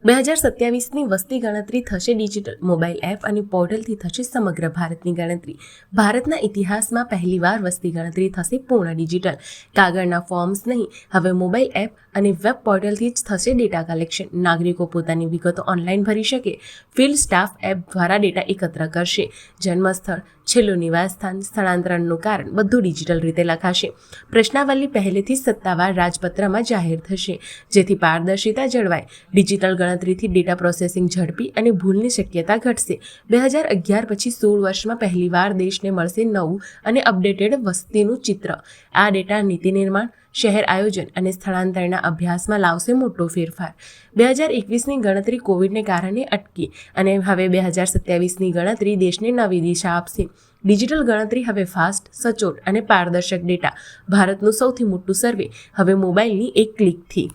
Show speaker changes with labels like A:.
A: 2027ની વસ્તી ગણતરી થશે ડિજિટલ. મોબાઈલ એપ અને પોર્ટલથી થશે સમગ્ર ભારતની ગણતરી. ભારતના ઇતિહાસમાં પહેલીવાર વસ્તી ગણતરી થશે પૂર્ણ ડિજિટલ. કાગળના ફોર્મ્સ નહીં, હવે મોબાઈલ એપ અને વેબ પોર્ટલથી જ થશે ડેટા કલેક્શન. નાગરિકો પોતાની વિગતો ઓનલાઈન ભરી શકે. ફિલ્ડ સ્ટાફ એપ દ્વારા ડેટા એકત્ર કરશે. જન્મસ્થળ, છેલ્લું નિવાસસ્થાન, સ્થળાંતરણનું કારણ બધું ડિજિટલ રીતે લખાશે. પ્રશ્નાવલી પહેલેથી સત્તાવાર રાજપત્રમાં જાહેર થશે, જેથી પારદર્શિતા જળવાય. ડિજિટલ ગણતરીથી ડેટા પ્રોસેસિંગ ઝડપી અને ભૂલની શક્યતા ઘટશે. 2011 પછી 16 વર્ષમાં પહેલીવાર દેશને મળશે નવું અને અપડેટેડ વસ્તીનું ચિત્ર. આ ડેટા નીતિ નિર્માણ, શહેર આયોજન અને સ્થળાંતરના અભ્યાસમાં લાવશે મોટો ફેરફાર. 2021ની ગણતરી કોવિડને કારણે અટકી અને હવે 2027ની ગણતરી દેશને નવી દિશા આપશે. ડિજિટલ ગણતરી હવે ફાસ્ટ, સચોટ અને પારદર્શક ડેટા. ભારતનું સૌથી મોટું સર્વે હવે મોબાઈલની એક ક્લિકથી.